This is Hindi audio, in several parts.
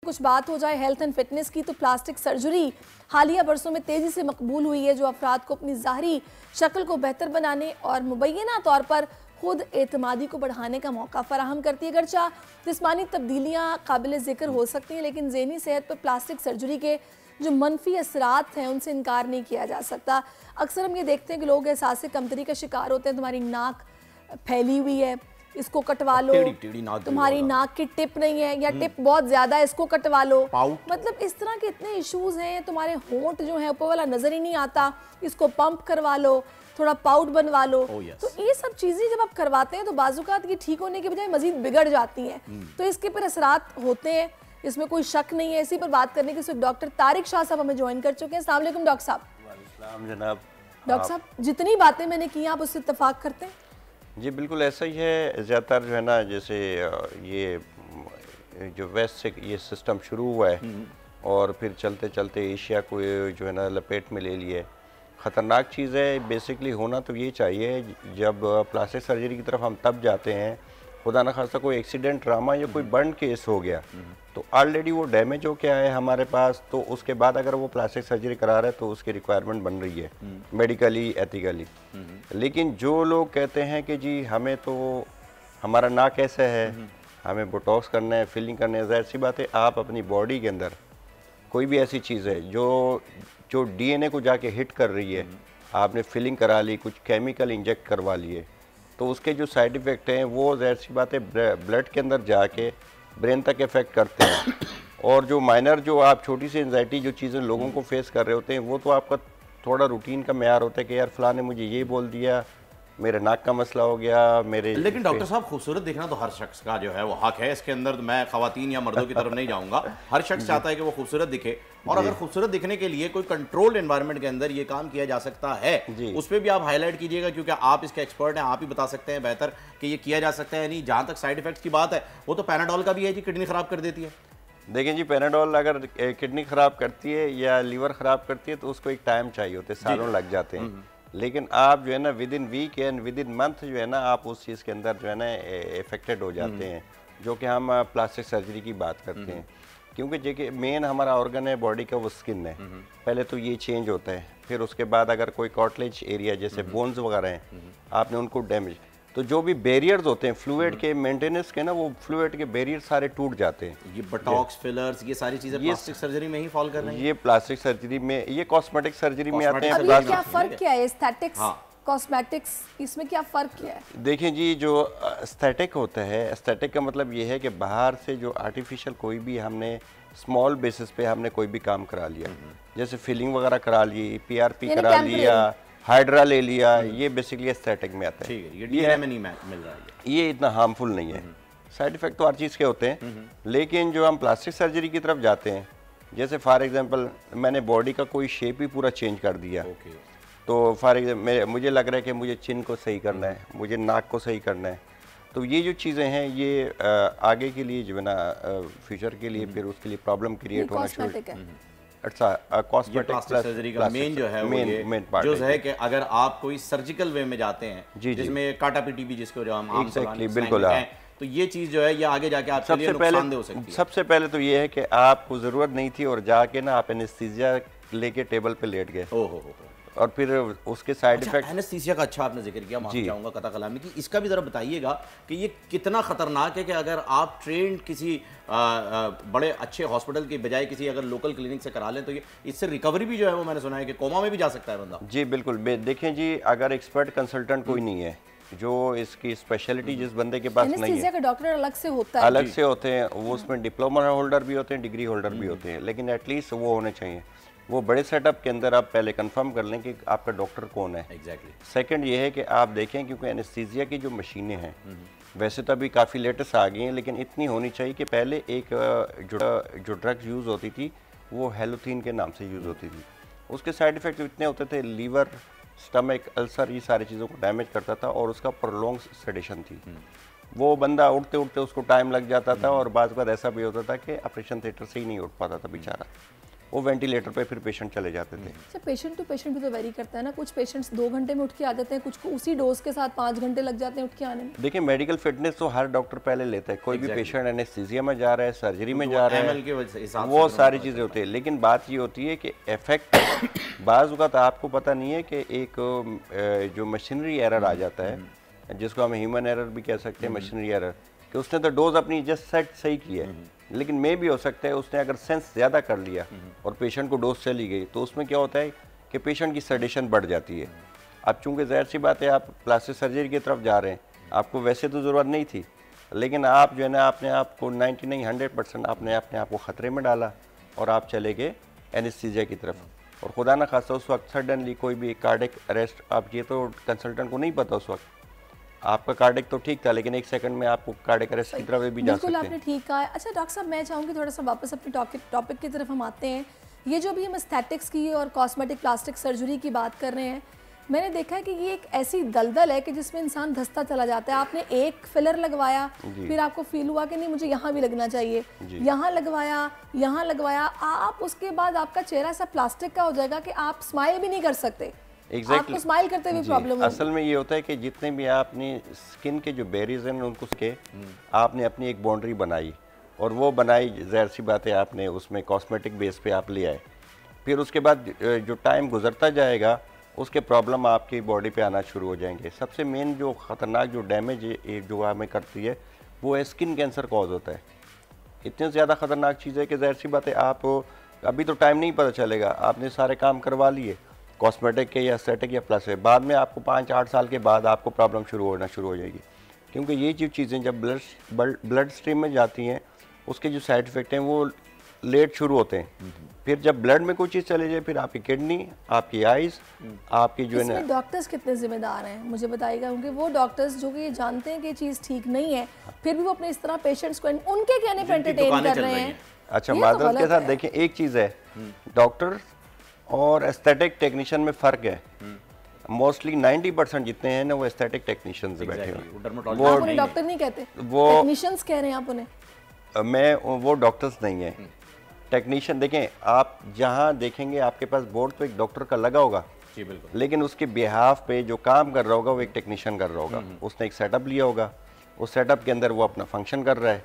कुछ बात हो जाए हेल्थ एंड फिटनेस की, तो प्लास्टिक सर्जरी हालिया बरसों में तेजी से मकबूल हुई है, जो अफराद को अपनी ज़ाहरी शक्ल को बेहतर बनाने और मुबैना तौर पर खुद एतमादी को बढ़ाने का मौका फराहम करती है। अगरचा जिस्मानी तब्दीलियाँ काबिल ज़िक्र हो सकती हैं, लेकिन ज़हनी सेहत पर प्लास्टिक सर्जरी के जो मनफी असरात हैं उनसे इनकार नहीं किया जा सकता। अक्सर हम ये देखते हैं कि लोग एहसास कमतरी का शिकार होते हैं। तुम्हारी नाक फैली हुई है, इसको कटवा लो, तुम्हारी नाक की टिप नहीं है या टिप बहुत ज्यादा है, इसको कटवा लो। मतलब इस तरह के इतने इश्यूज हैं। तुम्हारे होंठ जो है ऊपर वाला नजर ही नहीं आता, इसको पंप करवा लो, थोड़ा पाउट बनवा लो। तो ये सब चीजें जब आप करवाते हैं तो बाजुकात ये ठीक होने के बजाय मजीद बिगड़ जाती हैं। तो इसके पर असरात होते हैं, इसमें कोई शक नहीं है। इसी पर बात करने के लिए डॉक्टर तारिक शाह साहब हमें ज्वाइन कर चुके हैं। अस्सलाम वालेकुम डॉक्टर साहब। जनाब डॉक्टर साहब, जितनी बातें मैंने की आप उससे इत्तेफाक करते हैं? जी बिल्कुल ऐसा ही है। ज़्यादातर जो है ना, जैसे ये जो वेस्ट से ये सिस्टम शुरू हुआ है और फिर चलते चलते एशिया को जो है ना लपेट में ले लिए। ख़तरनाक चीज़ है। बेसिकली होना तो ये चाहिए, जब प्लास्टिक सर्जरी की तरफ हम तब जाते हैं, खुदा न खास्ता कोई एक्सीडेंट, ड्रामा या कोई बर्न केस हो गया तो ऑलरेडी वो डैमेज हो क्या है हमारे पास, तो उसके बाद अगर वो प्लास्टिक सर्जरी करा रहा है तो उसकी रिक्वायरमेंट बन रही है मेडिकली, एथिकली। लेकिन जो लोग कहते हैं कि जी हमें तो हमारा नाक ऐसा है, हमें बोटॉक्स करना है, फिलिंग करना है, ज़ाहिर सी बात है आप अपनी बॉडी के अंदर कोई भी ऐसी चीज़ है जो डीएनए को जाके हिट कर रही है, आपने फिलिंग करा ली, कुछ केमिकल इंजेक्ट करवा लिए, तो उसके जो साइड इफ़ेक्ट हैं वो ज़ाहिर सी बात है ब्लड के अंदर जाके ब्रेन तक इफ़ेक्ट करते हैं। और जो माइनर, जो आप छोटी सी एंजाइटी जो चीज़ें लोगों को फेस कर रहे होते हैं, वो तो आपका थोड़ा रूटीन का मेयार होता है कि यार फ़लाँ ने मुझे ये बोल दिया, मेरे नाक का मसला हो गया मेरे। लेकिन डॉक्टर साहब, खूबसूरत दिखना तो हर शख्स का जो है वो हक है। इसके अंदर मैं ख़वातीन या मर्दों की तरफ नहीं जाऊंगा। हर शख्स चाहता है कि वो खूबसूरत दिखे, और अगर खूबसूरत दिखने के लिए कोई कंट्रोल्ड एनवायरनमेंट के अंदर ये काम किया जा सकता है, उस पर भी आप हाईलाइट कीजिएगा, क्योंकि आप इसके एक्सपर्ट हैं, आप ही बता सकते हैं बेहतर कि ये किया जा सकता है नहीं। जहाँ तक साइड इफेक्ट्स की बात है, वो तो पैनाडोल का भी है जी, किडनी ख़राब कर देती है। देखें जी, पैनाडोल अगर किडनी ख़राब करती है या लीवर ख़राब करती है तो उसको एक टाइम चाहिए होता है, सालों लग जाते हैं। लेकिन आप जो है ना within weekend within month जो है ना आप उस चीज़ के अंदर जो है ना इफेक्टेड हो जाते हैं, जो कि हम प्लास्टिक सर्जरी की बात करते हैं। क्योंकि जो मेन हमारा ऑर्गन है बॉडी का वो स्किन है। पहले तो ये चेंज होता है, फिर उसके बाद अगर कोई कॉटलेज एरिया जैसे बोन्स वगैरह हैं, आपने उनको डैमेज, तो जो भी बैरियर्स होते हैं फ्लूइड के मेंटेनेंस के ना, वो फ्लूइड के बैरियर सारे टूट जाते हैं। ये बोटॉक्स, फिलर्स, ये सारी चीजें प्लास्टिक सर्जरी में ही फॉल कर रही हैं। ये प्लास्टिक सर्जरी में, ये कॉस्मेटिक सर्जरी में आते हैं। अब ये क्या फर्क क्या है एस्थेटिक्स कॉस्मेटिक्स, इसमें क्या फ़र्क क्या है? देखें जी, जो एस्थेटिक होता है, एस्थेटिक का मतलब ये है कि बाहर से जो आर्टिफिशियल कोई भी हमने स्मॉल बेसिस पे हमने कोई भी काम करा लिया, जैसे फिलिंग वगैरह करा ली, पीआरपी करा लिया, हाइड्रा ले लिया, ये बेसिकली एस्थेटिक में आता है। ठीक है, ये डीएनए में नहीं मिल रहा है, ये इतना हार्मफुल नहीं है। साइड इफेक्ट तो हर चीज़ के होते हैं, लेकिन जो हम प्लास्टिक सर्जरी की तरफ जाते हैं, जैसे फॉर एग्जांपल मैंने बॉडी का कोई शेप ही पूरा चेंज कर दिया, तो फॉर एग्जाम्पल मुझे लग रहा है कि मुझे चिन को सही करना है, मुझे नाक को सही करना है, तो ये जो चीज़ें हैं ये आगे के लिए जो है ना फ्यूचर के लिए फिर उसके लिए प्रॉब्लम क्रिएट होना शुरू। अच्छा, कॉस्मेटिक सर्जरी का मेन जो है मेन पार्ट जो है कि अगर आप कोई सर्जिकल वे में जाते हैं जिसमें काटा पीटी भी जिसको जो हम एग्जैक्टली बिल्कुल, तो ये चीज़ जो है ये आगे जाके आपके लिए नुकसानदेह हो सकती है। सबसे पहले तो ये है कि आपको ज़रूरत नहीं थी और जाके ना आप एनेस्थीसिया लेके टेबल पे लेट गए, और फिर उसके साइड इफेक्ट। एनेस्थीसिया का अच्छा आपने जिक्र किया, माफ़ी चाहूँगा कता कलामी की, इसका भी ज़रा बताइएगा कि ये कितना ख़तरनाक है कि अगर आप ट्रेंड किसी बड़े अच्छे हॉस्पिटल के बजाय किसी अगर लोकल क्लिनिक से करा लें तो ये इससे रिकवरी भी जो है वो मैंने सुना है कि कोमा में भी जा सकता है बंदा। जी बिल्कुल। देखें जी, अगर एक्सपर्ट कंसल्टेंट कोई नहीं है, जो इसकी स्पेशलिटी जिस बंदे के पास नहीं है, डॉक्टर अलग से होता है, अलग से होते हैं वो, उसमें डिप्लोमा होल्डर भी होते हैं, डिग्री होल्डर भी होते हैं, लेकिन एटलीस्ट वो होने चाहिए। वो बड़े सेटअप के अंदर आप पहले कंफर्म कर लें कि आपका डॉक्टर कौन है। एग्जैक्टली। सेकंड ये है कि आप देखें, क्योंकि एनेस्थीसिया की जो मशीनें हैं वैसे तो अभी काफ़ी लेटेस्ट आ गई हैं, लेकिन इतनी होनी चाहिए कि पहले एक जो ड्रग्स यूज़ होती थी वो हेलोथीन के नाम से यूज़ होती थी, उसके साइड इफ़ेक्ट इतने होते थे, लीवर, स्टमक, अल्सर, ये सारी चीज़ों को डैमेज करता था, और उसका प्रोलॉन्ग सेडेशन थी। वो बंदा उठते उठते उसको टाइम लग जाता था, और बाद ऐसा भी होता था कि ऑपरेशन थिएटर से ही नहीं उठ पाता था बेचारा। वो वेंटिलेटर पे फिर पेशेंट चले जाते थे। अच्छा, पेशेंट टू पेशेंट भी तो वेरी करता है ना, कुछ पेशेंट्स 2 घंटे में उठ के आ जाते हैं, कुछ को उसी डोज के साथ 5 घंटे लग जाते हैं उठ के आने में। देखिए मेडिकल फिटनेस तो हर डॉक्टर पहले लेता है, कोई भी पेशेंट एनेस्थीसिया में जा रहा है, सर्जरी में जा रहा है, वो सारी चीज़ें होती है। लेकिन बात ये होती है कि इफेक्ट बाज़ वक़्त आपको पता नहीं है कि एक जो मशीनरी एरर आ जाता है, जिसको हम ह्यूमन एरर भी कह सकते हैं, मशीनरी एरर, कि उसने तो डोज अपनी जस्ट सेट सही की है, लेकिन मे भी हो सकता है उसने अगर सेंस ज़्यादा कर लिया और पेशेंट को डोज चली गई, तो उसमें क्या होता है कि पेशेंट की सेडेशन बढ़ जाती है। अब चूंकि ज़ाहिर सी बात है आप प्लास्टिक सर्जरी की तरफ जा रहे हैं, आपको वैसे तो ज़रूरत नहीं थी, लेकिन आप जो है ना अपने आप को 99-100% आपने अपने आप को ख़तरे में डाला और आप चले गए एनेस्थीसिया की तरफ। और खुदा न खास्ता उस वक्त सडनली कोई भी कार्डिक अरेस्ट, आप ये तो कंसल्टेंट को नहीं पता उस वक्त, आपका कार्डिक तो ठीक था लेकिन 1 सेकंड में आपको कार्डिक अरेस्ट की तरफ भी जा सकते हैं। बिल्कुल आपने ठीक कहा है। अच्छा डॉक्टर साहब, मैं चाहूँगी थोड़ा सा वापस अपनी टॉपिक की तरफ हम आते हैं। ये जो भी हम एस्थेटिक्स की और कॉस्मेटिक प्लास्टिक सर्जरी की बात कर रहे हैं, मैंने देखा है कि ये एक ऐसी दलदल है कि जिसमें इंसान धंसता चला जाता है। आपने एक फिलर लगवाया, फिर आपको फील हुआ कि नहीं मुझे यहाँ भी लगना चाहिए, यहाँ लगवाया, आप उसके बाद आपका चेहरा ऐसा प्लास्टिक का हो जाएगा कि आप स्माइल भी नहीं कर सकते। आपको स्माइल करते हुए प्रॉब्लम असल में ये होता है कि जितने भी आपने स्किन के जो बेरीज हैं उनको के आपने अपनी एक बाउंड्री बनाई, और वो बनाई ज़ाहिर सी बात है आपने उसमें कॉस्मेटिक बेस पे आप ले आए, फिर उसके बाद जो टाइम गुजरता जाएगा उसके प्रॉब्लम आपकी बॉडी पे आना शुरू हो जाएंगे। सबसे मेन जो ख़तरनाक जो डैमेज जो हमें करती है वो है स्किन कैंसर कॉज होता है। इतनी ज़्यादा ख़तरनाक चीज़ है कि ज़ाहिर सी बात है आप अभी तो टाइम नहीं पता चलेगा, आपने सारे काम करवा लिए कॉस्मेटिक के या एस्थेटिक या प्लस है, बाद में आपको 5-8 साल के बाद आपको प्रॉब्लम शुरू हो जाएगी, क्योंकि ये जो चीज़ें जब ब्लड स्ट्रीम में जाती हैं उसके जो साइड इफ़ेक्ट हैं वो लेट शुरू होते हैं। फिर जब ब्लड में कोई चीज़ चले जाए फिर आपकी किडनी, आपकी आइज़, आपकी जो है ना। डॉक्टर्स कितने जिम्मेदार हैं मुझे बताइएगा, क्योंकि वो डॉक्टर्स जो कि जानते हैं कि ये चीज़ ठीक नहीं है, फिर भी वो अपने इस तरह पेशेंट्स को उनके कहने पर एंटरटेन कर रहे हैं। अच्छा, माजरत के साथ देखें एक चीज़ है, डॉक्टर और एस्थेटिक टेक्नीशियन में फ़र्क है। मोस्टली 90% जितने हैं ना वो एस्थेटिक टेक्नीशियंस बैठे हैं, वो डॉक्टर नहीं कहते, वो टेक्नीशियंस कह रहे हैं आप उन्हें। वो डॉक्टर्स नहीं है, टेक्नीशियन। देखें आप जहाँ देखेंगे आपके पास बोर्ड तो एक डॉक्टर का लगा होगा जी, बिल्कुल, लेकिन उसके बिहाफ पे जो काम कर रहा होगा वो एक टेक्नीशियन कर रहा होगा। उसने एक सेटअप लिया होगा, उस सेटअप के अंदर वो अपना फंक्शन कर रहा है।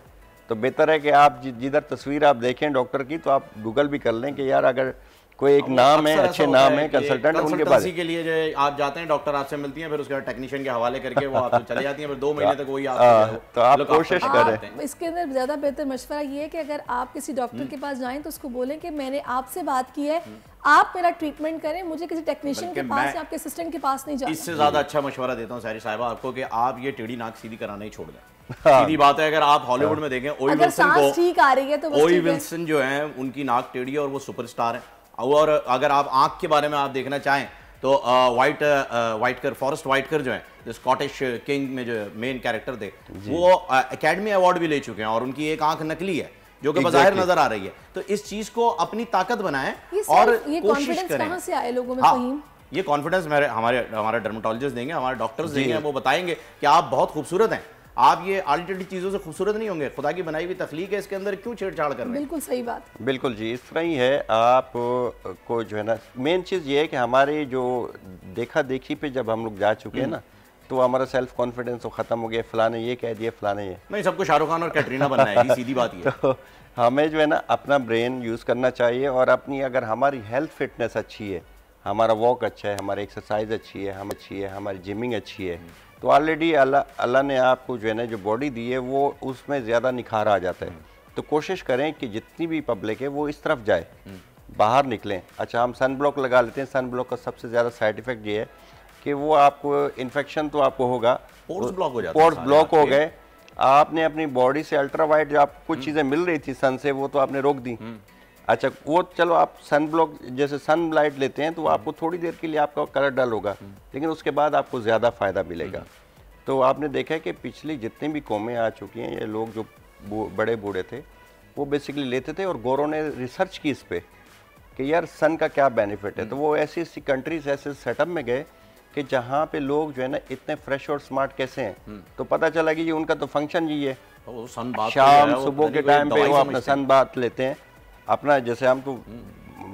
तो बेहतर है कि आप जिधर तस्वीर आप देखें डॉक्टर की, तो आप गूगल भी कर लें कि यार अगर कोई एक नाम है, अच्छे नाम है कंसल्टेंट, उनके पास के लिए जो आप जाते हैं, डॉक्टर आपसे मिलती हैं, फिर उसके बाद टेक्नीशियन के हवाले करके वो आपसे चले जाती हैं, फिर 2 महीने तक वही तो आप कोशिश करें। इसके अंदर ज़्यादा बेहतर मशवरा ये है कि अगर आप किसी डॉक्टर के पास जाएं तो उसको बोलें कि मैंने आपसे बात की है, आप मेरा ट्रीटमेंट करें, मुझे किसी टेक्नीशियन के पास या आपके असिस्टेंट के पास नहीं जाना। इससे ज़्यादा अच्छा मशवरा देता हूँ सारी साहिबा आपको कि आप ये टेढ़ी नाक सीधी कराना ही छोड़ दें। सीधी बात है, अगर आप हॉलीवुड में देखें ओवी विल्सन को, ठीक आ रही है तो ओवी विल्सन जो है उनकी नाक टेढ़ी है और वो सुपरस्टार है। और अगर आप आंख के बारे में आप देखना चाहें तो फॉरेस्ट वाइटकर जो है जो स्कॉटिश किंग में जो मेन कैरेक्टर थे, वो एकेडमी अवार्ड भी ले चुके हैं और उनकी एक आंख नकली है जो कि बज़ाहिर नजर आ रही है। तो इस चीज को अपनी ताकत बनाएं और कोशिश करें। कहां से आए लोगों में? हाँ, ये कॉन्फिडेंस हमारे डर्मेटोलॉजिस्ट देंगे, हमारे डॉक्टर्स देंगे, वो बताएंगे कि आप बहुत खूबसूरत हैं, आप ये आर्टिफिशियल चीज़ों से खूबसूरत नहीं होंगे, खुदा की बनाई हुई तख्लीक है, इसके अंदर क्यों छेड़छाड़ कर रहे हैं? बिल्कुल सही बात। बिल्कुल जी, इस तरह ही है। आप को जो है ना मेन चीज़ ये है कि हमारे जो देखा देखी पे जब हम लोग जा चुके हैं ना, तो हमारा सेल्फ कॉन्फिडेंस ख़त्म हो गया, फलाने ये कह दिया, फलाने ये नहीं, सबको शाहरुख खान और कैटरीना बनना है, सीधी बात ये। तो हमें जो है ना अपना ब्रेन यूज़ करना चाहिए, और अपनी अगर हमारी हेल्थ फिटनेस अच्छी है, हमारा वॉक अच्छा है, हमारी एक्सरसाइज अच्छी है, हमारी जिमिंग अच्छी है, तो ऑलरेडी अल्लाह ने आपको जो है ना जो बॉडी दी है वो उसमें ज़्यादा निखार आ जाता है। तो कोशिश करें कि जितनी भी पब्लिक है वो इस तरफ जाए, बाहर निकलें। अच्छा, हम सन ब्लॉक लगा लेते हैं, सन ब्लॉक का सबसे ज़्यादा साइड इफ़ेक्ट ये है कि वो आपको इन्फेक्शन तो आपको होगा, पोर्स ब्लॉक हो जाते हैं, पोर्स ब्लॉक हो गए, आपने अपनी बॉडी से अल्ट्रा वाइट जो आपको कुछ चीज़ें मिल रही थी सन से वो तो आपने रोक दी। अच्छा, वो चलो आप सन ब्लॉक जैसे सन लाइट लेते हैं तो आपको थोड़ी देर के लिए आपका कलर डल होगा, लेकिन उसके बाद आपको ज़्यादा फ़ायदा मिलेगा। तो आपने देखा है कि पिछली जितनी भी कौमें आ चुकी हैं, ये लोग जो बड़े बूढ़े थे वो बेसिकली लेते थे, और गौरों ने रिसर्च की इस पर कि यार सन का क्या बेनिफिट है। तो वो ऐसी कंट्रीज ऐसे सेटअप में गए कि जहाँ पे लोग जो है ना इतने फ्रेश और स्मार्ट कैसे हैं, तो पता चला कि ये उनका तो फंक्शन ही है, शाम सुबह के टाइम पे वो अपना सन बात लेते हैं अपना। जैसे हम तो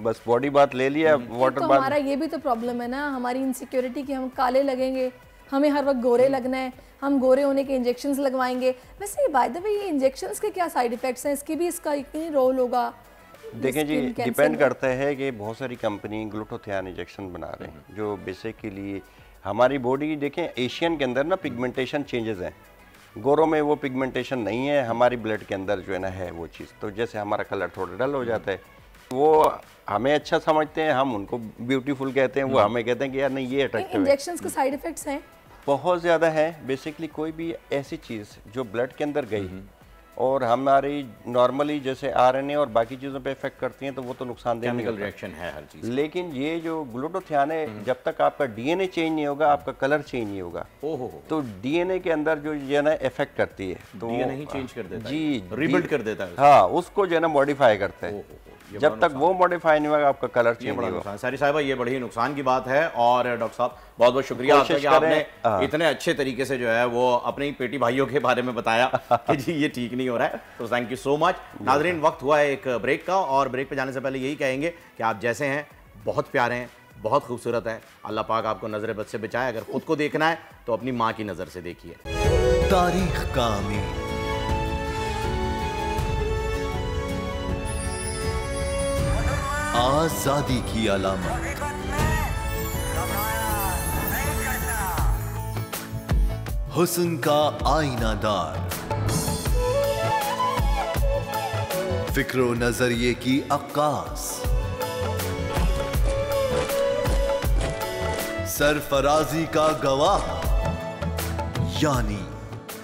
बस बॉडी बात ले लिया, वाटर तो बात। हमारा ये भी तो प्रॉब्लम है ना, हमारी इनसिक्योरिटी कि हम काले लगेंगे, हमें हर वक्त गोरे लगना है, हम गोरे होने के इंजेक्शंस लगवाएंगे। वैसे बाय द वे ये इंजेक्शंस के क्या साइड इफेक्ट्स हैं, इसकी भी इसका इतनी रोल होगा? देखें जी, डिपेंड करता है कि बहुत सारी कंपनी ग्लूटाथियोन इंजेक्शन बना रहे हैं जो बेसिकली हमारी बॉडी, देखें एशियन के अंदर ना पिगमेंटेशन चेंजेस हैं, गोरों में वो पिगमेंटेशन नहीं है, हमारी ब्लड के अंदर जो है ना है वो चीज़, तो जैसे हमारा कलर थोड़ा डल हो जाता है, वो हमें अच्छा समझते हैं, हम उनको ब्यूटीफुल कहते हैं, वो हमें कहते हैं कि यार नहीं ये अट्रैक्टिव है। इंजेक्शंस के साइड इफेक्ट्स हैं बहुत ज़्यादा है। बेसिकली कोई भी ऐसी चीज़ जो ब्लड के अंदर गई और हमारी नॉर्मली जैसे आरएनए और बाकी चीज़ों पे इफेक्ट करती हैं तो वो तो नुकसानदेह नहीं होता, रिएक्शन है हर चीज़। लेकिन ये जो ग्लूटाथियोन है, जब तक आपका डीएनए चेंज नहीं होगा, आपका कलर चेंज नहीं होगा, तो डीएनए के अंदर जो है ना इफेक्ट करती है, तो डीएनए ही चेंज कर देता है, जी रीबिल्ड कर देता है, हाँ उसको जो है ना मॉडिफाई करता है। जब तक वो मॉडिफाई नहीं होगा आपका कलर चेंज नहीं होगा। सारी साहिबा ये बड़ी नुकसान की बात है। और डॉक्टर साहब बहुत बहुत शुक्रिया आपका कि आपने इतने अच्छे तरीके से जो है वो अपने ही पेटी भाइयों के बारे में बताया कि जी ये ठीक नहीं हो रहा है, तो थैंक यू सो मच। नाजरीन, वक्त हुआ है एक ब्रेक का, और ब्रेक पे जाने से पहले यही कहेंगे कि आप जैसे हैं बहुत प्यारे हैं, बहुत खूबसूरत है, अल्लाह पाक आपको नजर बद से बचाए। अगर खुद को देखना है तो अपनी माँ की नजर से देखिए। तारीख का अमीर, आजादी की अलामत, हुस्न का आईनादार, फिक्रो नजरिए की अक्कास, सरफराजी का गवाह, यानी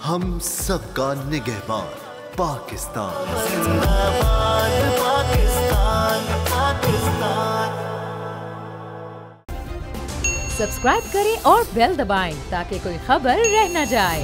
हम सबका निगहबान पाकिस्तान। सब्सक्राइब करें और बेल दबाएं ताकि कोई खबर रह न जाए।